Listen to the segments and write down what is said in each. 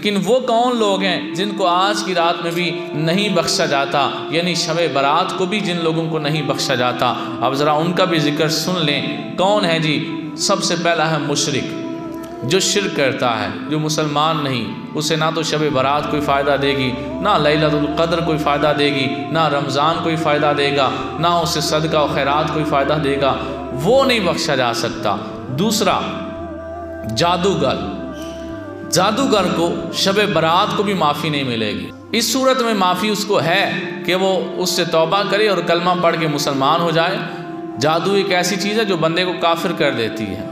लेकिन वो कौन लोग हैं जिनको आज की रात में भी नहीं बख्शा जाता, यानी शब बारात को भी जिन लोगों को नहीं बख्शा जाता। अब ज़रा उनका भी जिक्र सुन लें। कौन है जी? सबसे पहला है मुशरिक, जो शिर्क करता है, जो मुसलमान नहीं, उसे ना तो शब बारात कोई फ़ायदा देगी, ना लैलतुल क़द्र कोई फ़ायदा देगी, ना रमज़ान कोई फ़ायदा देगा, ना उसे सदका और खैरात कोई फ़ायदा देगा, वो नहीं बख्शा जा सकता। दूसरा, जादूगर, जादूगर को शब बारात को भी माफ़ी नहीं मिलेगी। इस सूरत में माफ़ी उसको है कि वो उससे तौबा करे और कलमा पढ़ के मुसलमान हो जाए। जादू एक ऐसी चीज़ है जो बंदे को काफिर कर देती है,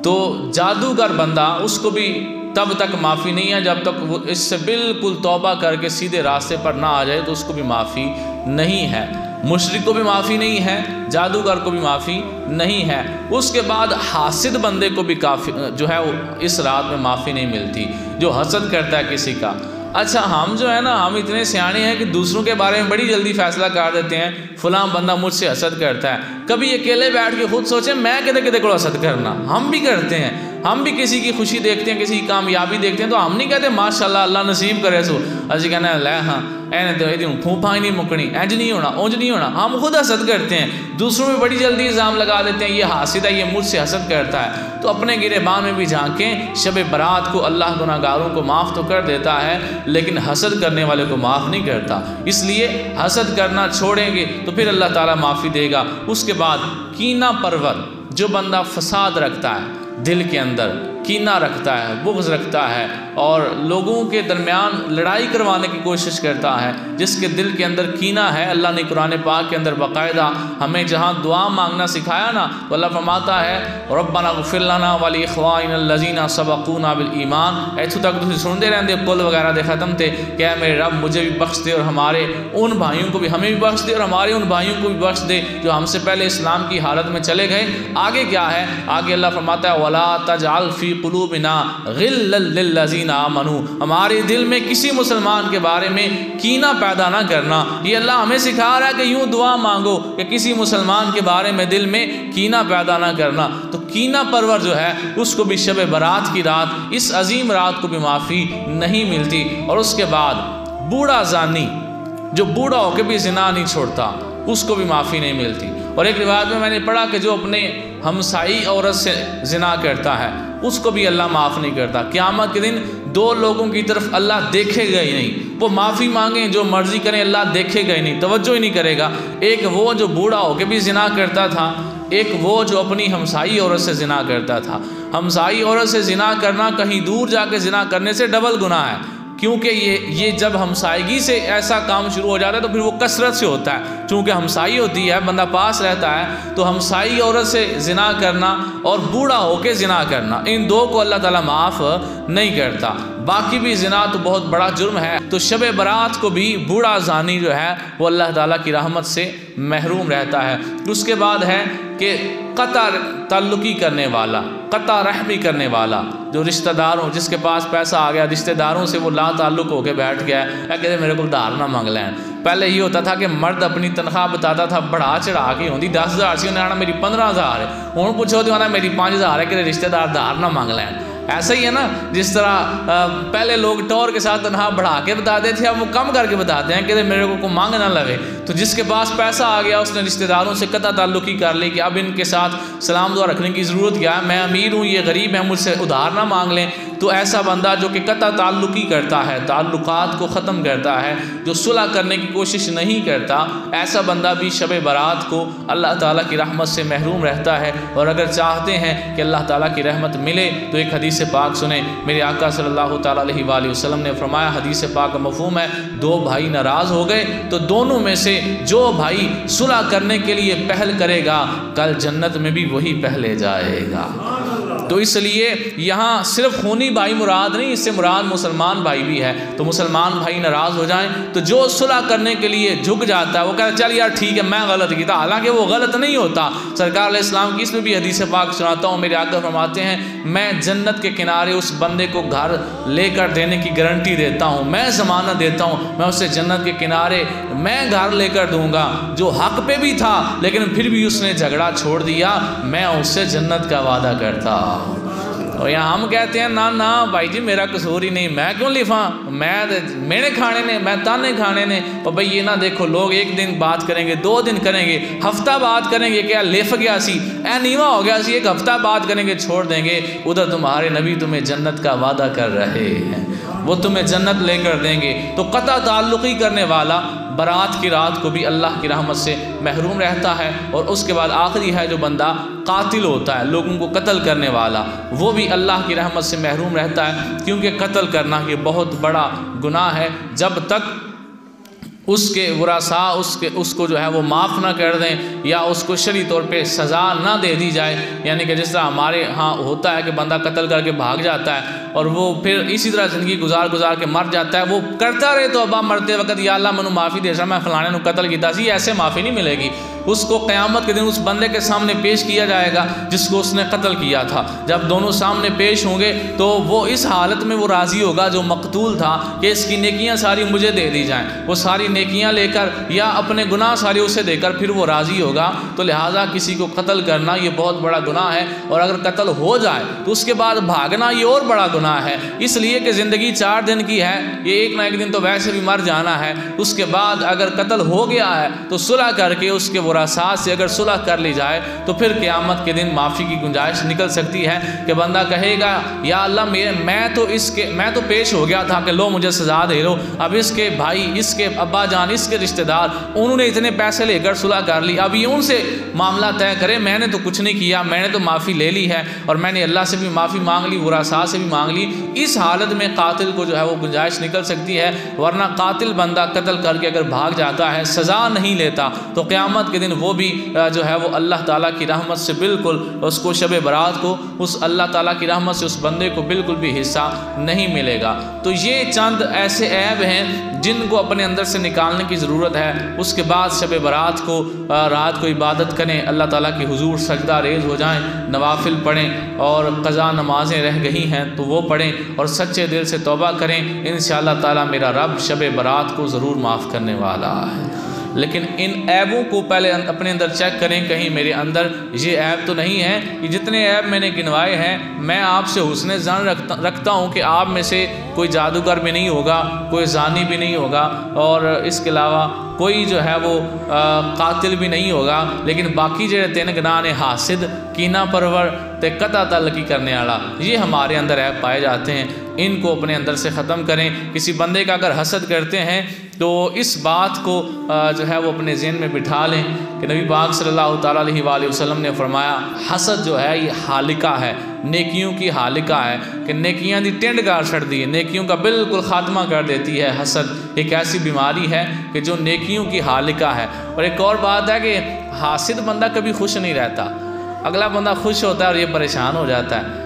तो जादूगर बंदा, उसको भी तब तक माफ़ी नहीं है जब तक वो इससे बिल्कुल तौबा करके सीधे रास्ते पर ना आ जाए, तो उसको भी माफ़ी नहीं है। मुशरिक को भी माफ़ी नहीं है, जादूगर को भी माफ़ी नहीं है। उसके बाद हासिद बंदे को भी काफ़ी जो है वो इस रात में माफ़ी नहीं मिलती, जो हसद करता है किसी का। अच्छा, हम जो है ना, हम इतने सियाने हैं कि दूसरों के बारे में बड़ी जल्दी फैसला कर देते हैं, फ़लाँ बंदा मुझसे हसद करता है। कभी अकेले बैठ के खुद सोचें, मैं किधर किधर को हसद करना। हम भी करते हैं, हम भी किसी की खुशी देखते हैं, किसी की कामयाबी देखते हैं, तो हम नहीं कहते माशाल्लाह अल्लाह नसीब करे सो, अजी कहना लै हाँ एने तो ये फूफा ही नहीं मुकनी, इंज नहीं होना, उंज नहीं होना। हम खुद हसद करते हैं, दूसरों में बड़ी जल्दी इल्ज़ाम लगा देते हैं, ये हासिद है, ये मुझसे हसद करता है। तो अपने गिरेबान में भी झांकें। शब बारात को अल्लाह गुनाहगारों को माफ़ तो कर देता है, लेकिन हसद करने वाले को माफ़ नहीं करता। इसलिए हसद करना छोड़ेंगे तो फिर अल्लाह ताला माफ़ी देगा। उसके बाद कीना परवर, जो बंदा फसाद रखता है, दिल के अंदर कीना रखता है, बुग़्ज़ रखता है और लोगों के दरमियान लड़ाई करवाने की कोशिश करता है, जिसके दिल के अंदर कीना है। अल्लाह ने कुरान पाक के अंदर बाकायदा हमें जहाँ दुआ मांगना सिखाया ना, तो अल्लाह फरमाता है रब्बना ग़फ़िर लना व ली इख़्वानिना अल्लज़ीना सबक़ूना बिल ईमान। इत्थों तक तुम सुनते रहते कुल वगैरह दे ख़त्म थे कि मेरे रब मुझे भी बख्श दे और हमारे उन भाइयों को भी, हमें भी बख्श दे और हमारे उन भाइयों को भी बख्श दे जो हमसे पहले इस्लाम की हालत में चले गए। आगे क्या है? आगे अल्लाह फरमाता है वला तजअल फ़ी क़ुलूबिना ग़िल्लन लिल्लज़ीना आमनू, हमारे दिल में किसी मुसलमान के बारे में कीना पैदा ना करना। ये अल्लाह हमें सिखा रहा है कि यूँ दुआ मांगो कि किसी मुसलमान के बारे में दिल में कीना पैदा ना करना। तो कीना परवर जो है उसको भी शब बारात की रात, इस अजीम रात को भी माफ़ी नहीं मिलती। और उसके बाद बूढ़ा ज़ानी, जो बूढ़ा होकर भी ज़िना नहीं छोड़ता, उसको भी माफ़ी नहीं मिलती। और एक रिवायत में मैंने पढ़ा कि जो अपने हमसाई औरत से ज़िना करता है उसको भी अल्लाह माफ़ नहीं करता। क़यामत के दिन दो लोगों की तरफ अल्लाह देखेगा ही नहीं, वो माफ़ी मांगें जो मर्ज़ी करें, अल्लाह देखेगा ही नहीं, तवज्जो ही नहीं करेगा। एक वो जो बूढ़ा होकर भी ज़िना करता था, एक वो जो अपनी हमसाई औरत से ज़िना करता था। हमसाई औरत से ज़िना करना कहीं दूर जाके ज़िना करने से डबल गुनाह है, क्योंकि ये जब हमसायगी से ऐसा काम शुरू हो जाता है तो फिर वो कसरत से होता है। चूँकि हमसाई होती है, बंदा पास रहता है, तो हमसाई औरत से ज़िना करना और बूढ़ा होके ज़िना करना, इन दो को अल्लाह ताला माफ़ नहीं करता। बाकी भी ज़िना तो बहुत बड़ा जुर्म है। तो शब बारात को भी बूढ़ा ज़ानी जो है वो अल्लाह ताला की रहमत से महरूम रहता है। उसके बाद है कि क़ता ताल्लुकी करने वाला, क़ता रहमी करने वाला, जो रिश्तेदारों, जिसके पास पैसा आ गया, रिश्तेदारों से वो ला ताल्लुक होकर बैठ गया है, कहते मेरे को उधार ना मांग लें। पहले ये होता था कि मर्द अपनी तनख्वाह बताता था, बढ़ा चढ़ा के होती 10,000 सी, उन्हें आना मेरी 15,000 है, हूँ पूछो तो आना मेरी 5,000 है कि रिश्तेदार उधार ना मांग लें। ऐसा ही है ना, जिस तरह पहले लोग टौर के साथ तनख्वाह बढ़ा के बताते थे, अब वो कम करके बताते हैं कि मेरे को मांग ना लगे। तो जिसके पास पैसा आ गया उसने रिश्तेदारों से क़ता ताल्लुकी कर ली कि अब इनके साथ सलाम दुआ रखने की ज़रूरत क्या है, मैं अमीर हूँ, ये गरीब है, मुझसे उधार ना मांग लें। तो ऐसा बंदा जो कि क़ता ताल्लुकी करता है, ताल्लुकात को ख़त्म करता है, जो सुलह करने की कोशिश नहीं करता, ऐसा बंदा भी शब बारात को अल्लाह ताला की रहमत से महरूम रहता है। और अगर चाहते हैं कि अल्लाह ताला की रहमत मिले तो एक हदीस पाक सुने। मेरे आका सल्लल्लाहु ताला अलैहि वसल्लम ने फरमाया, हदीस पाक का मफ़हूम है, दो भाई नाराज़ हो गए तो दोनों में से जो भाई सुलह करने के लिए पहल करेगा, कल जन्नत में भी वही पहले जाएगा। तो इसलिए यहाँ सिर्फ खूनी भाई मुराद नहीं, इससे मुराद मुसलमान भाई भी है। तो मुसलमान भाई नाराज़ हो जाएं तो जो सुलह करने के लिए झुक जाता है, वो कहता है चल यार ठीक है मैं गलत किया, हालांकि वो गलत नहीं होता। सरकार अलैहिस्सलाम की इसमें भी हदीस पाक सुनाता हूँ। मेरे आका फरमाते हैं, मैं जन्नत के किनारे उस बंदे को घर लेकर देने की गारंटी देता हूँ, मैं ज़मानत देता हूँ, मैं उसे जन्नत के किनारे मैं घर लेकर दूंगा। जो हक पे भी था लेकिन फिर भी उसने झगड़ा छोड़ दिया, मैं उससे जन्नत का वादा करता। और यहाँ हम कहते हैं ना ना भाई जी मेरा कसूर ही नहीं, मैं क्यों लिफा, मैंने खाने ने, मैं ताने खाने ने। और भाई ये ना देखो, लोग एक दिन बात करेंगे, 2 दिन करेंगे, हफ्ता बात करेंगे, क्या लिफ गया सी, ऐ नीवा हो गया सी, एक हफ्ता बात करेंगे छोड़ देंगे। उधर तुम्हारे नबी तुम्हें जन्नत का वादा कर रहे हैं, वो तुम्हें जन्नत लेकर देंगे। तो कता ताल्लुक़ी करने वाला बारात की रात को भी अल्लाह की रहमत से महरूम रहता है। और उसके बाद आखिरी है जो बंदा कातिल होता है, लोगों को कत्ल करने वाला, वो भी अल्लाह की रहमत से महरूम रहता है, क्योंकि कत्ल करना ये बहुत बड़ा गुनाह है। जब तक उसके वरासा उसको जो है वो माफ़ ना कर दें या उसको शरई तौर पे सज़ा ना दे दी जाए, यानी कि जिस तरह हमारे यहाँ होता है कि बंदा कत्ल करके भाग जाता है और वो फिर इसी तरह ज़िंदगी गुजार के मर जाता है, वो करता रहे तो अब्बा मरते वक्त या अल्लाह मैनू माफ़ी दे, मैं फलाने को कत्ल किया सी, ऐसे माफ़ी नहीं मिलेगी। उसको क़यामत के दिन उस बंदे के सामने पेश किया जाएगा जिसको उसने कत्ल किया था। जब दोनों सामने पेश होंगे तो वो इस हालत में वो राज़ी होगा जो मकतूल था कि इसकी नेकियां सारी मुझे दे दी जाएं, वो सारी नेकियां लेकर या अपने गुनाह सारे उसे देकर फिर वो राज़ी होगा। तो लिहाजा किसी को कत्ल करना ये बहुत बड़ा गुनाह है, और अगर कत्ल हो जाए तो उसके बाद भागना ये और बड़ा गुनाह है, इसलिए कि ज़िंदगी 4 दिन की है, ये एक ना एक दिन तो वैसे भी मर जाना है। उसके बाद अगर कत्ल हो गया है तो सुलह करके उसके वरासा से अगर सुलह कर ली जाए तो फिर क़यामत के दिन माफ़ी की गुंजाइश निकल सकती है कि बंदा कहेगा या अल्लाह मैं तो पेश हो गया था कि लो मुझे सज़ा दे लो, अब इसके भाई, इसके अब्बा जान, इसके रिश्तेदार, उन्होंने इतने पैसे लेकर सुलह कर ली, अब ये उनसे मामला तय करे, मैंने तो कुछ नहीं किया, मैंने तो माफ़ी ले ली है और मैंने अल्लाह से भी माफ़ी मांग ली, वरासा से भी मांग ली। इस हालत में कातिल को जो है वो गुंजाइश निकल सकती है, वरना कातिल बंदा कत्ल करके अगर भाग जाता है, सज़ा नहीं लेता, तो क़यामत के दिन वो भी जो है वो अल्लाह ताला की रहमत से बिल्कुल उसको शब बारात को उस अल्लाह ताला की रहमत से उस बंदे को बिल्कुल भी हिस्सा नहीं मिलेगा। तो ये चंद ऐसे ऐब हैं जिनको अपने अंदर से निकालने की ज़रूरत है। उसके बाद शब बारात को रात को इबादत करें, अल्लाह ताला की हुजूर सजदा रेज़ हो जाएं, नवाफिल पढ़ें और क़ज़ा नमाज़ें रह गई हैं तो वो पढ़ें और सच्चे दिल से तौबा करें। इंशाअल्लाह ताला मेरा रब शब बारात को ज़रूर माफ़ करने वाला है। लेकिन इन ऐबों को पहले अपने अंदर चेक करें, कहीं मेरे अंदर ये ऐब तो नहीं है कि जितने ऐब मैंने गिनवाए हैं मैं आपसे हुस्न ज़न रखता हूँ कि आप में से कोई जादूगर भी नहीं होगा, कोई जानी भी नहीं होगा और इसके अलावा कोई जो है वो कातिल भी नहीं होगा। लेकिन बाकी जो 3 गुनाह ने हासिद, कीना परवर ते कता ताल्लुकी करने वाला, ये हमारे अंदर ऐब पाए जाते हैं। इनको अपने अंदर से ख़त्म करें। किसी बंदे का अगर हसद करते हैं तो इस बात को जो है वो अपने ज़हन में बिठा लें कि नबी पाक सल्लल्लाहु ताला अलैहि वसल्लम ने फरमाया हसद जो है ये हालिका है, नेकियों की हालिका है कि नेकियां दी टेंड गार छड़ दी है, नेकियों का बिल्कुल ख़ात्मा कर देती है। हसद एक ऐसी बीमारी है कि जो नेकियों की हालिका है। और एक और बात है कि हासिद बंदा कभी खुश नहीं रहता, अगला बंदा खुश होता है और ये परेशान हो जाता है।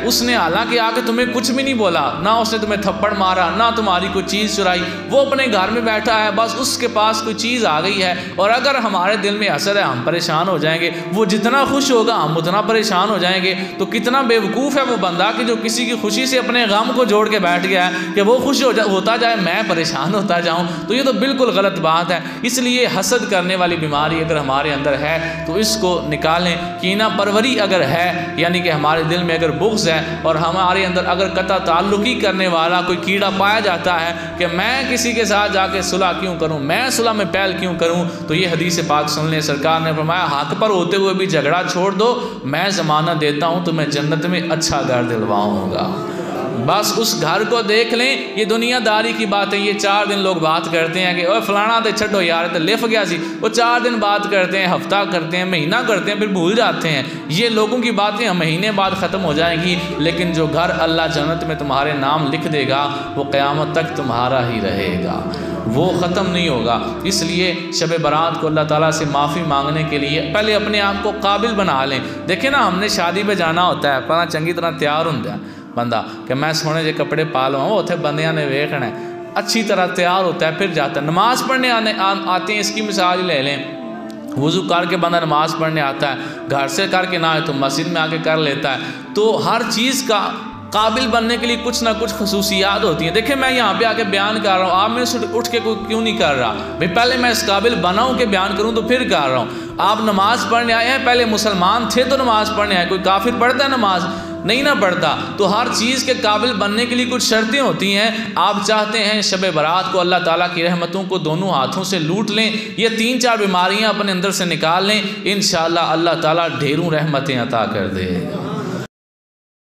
उसने हालांकि आके तुम्हें कुछ भी नहीं बोला, ना उसने तुम्हें थप्पड़ मारा, ना तुम्हारी कोई चीज़ चुराई, वो अपने घर में बैठा है, बस उसके पास कोई चीज़ आ गई है। और अगर हमारे दिल में हसद है हम परेशान हो जाएंगे, वो जितना खुश होगा हम उतना परेशान हो जाएंगे। तो कितना बेवकूफ़ है वो बंदा कि जो किसी की खुशी से अपने गम को जोड़ के बैठ गया है कि वो खुश होता जाए मैं परेशान होता जाऊँ, तो ये तो बिल्कुल गलत बात है। इसलिए हसद करने वाली बीमारी अगर हमारे अंदर है तो इसको निकालें। कीना परवरी अगर है, यानी कि हमारे दिल में अगर बुग़्ज़ है और हमारे अंदर अगर कता ताल्लुकी करने वाला कोई कीड़ा पाया जाता है कि मैं किसी के साथ जाके सुलह क्यों करूं, मैं सुलह में पहल क्यों करूं, तो ये हदीस पाक सुन लें। सरकार ने फरमाया हक पर होते हुए भी झगड़ा छोड़ दो, मैं ज़माना देता हूं तुम्हें जन्नत में अच्छा घर दिलवाऊंगा। बस उस घर को देख लें। ये दुनियादारी की बात है, ये 4 दिन लोग बात करते हैं कि ओए फलाना तो छड्डो यार तो लिफ गया सी, वो 4 दिन बात करते हैं, हफ्ता करते हैं, महीना करते हैं, फिर भूल जाते हैं। ये लोगों की बातें महीने बाद ख़त्म हो जाएंगी, लेकिन जो घर अल्लाह जन्नत में तुम्हारे नाम लिख देगा वो क़यामत तक तुम्हारा ही रहेगा, वो ख़त्म नहीं होगा। इसलिए शब बारात को अल्लाह ताला से माफ़ी मांगने के लिए पहले अपने आप को काबिल बना लें। देखें ना, हमने शादी पे जाना होता है, पहला चंगी तरह तैयार होता है बंदा कि मैं सोने जे कपड़े पा लवां, वो उत्थे बंदियां ने वेखना है, अच्छी तरह तैयार होता है, फिर जाता है। नमाज़ पढ़ने आते हैं, इसकी मिसाल ही ले लें। वज़ू करके बंदा नमाज़ पढ़ने आता है, घर से करके ना आए तो मस्जिद में आके कर लेता है। तो हर चीज़ का काबिल बनने के लिए कुछ ना कुछ खसूसियात होती हैं। देखिए मैं यहाँ पे आके बयान कर रहा हूँ, आप मेरे से उठ के कोई क्यों नहीं कर रहा भाई, पहले मैं इस काबिल बनाऊँ कि बयान करूँ तो फिर कर रहा हूँ। आप नमाज़ पढ़ने आए हैं, पहले मुसलमान थे तो नमाज़ पढ़ने आए, कोई काफिर पढ़ता है नमाज? नहीं ना पड़ता। तो हर चीज़ के काबिल बनने के लिए कुछ शर्तें होती हैं। आप चाहते हैं शब बारात को अल्लाह ताला की रहमतों को दोनों हाथों से लूट लें, ये 3-4 बीमारियां अपने अंदर से निकाल लें, इंशाअल्लाह अल्लाह ताला ढेरों रहमतें अता कर देगा।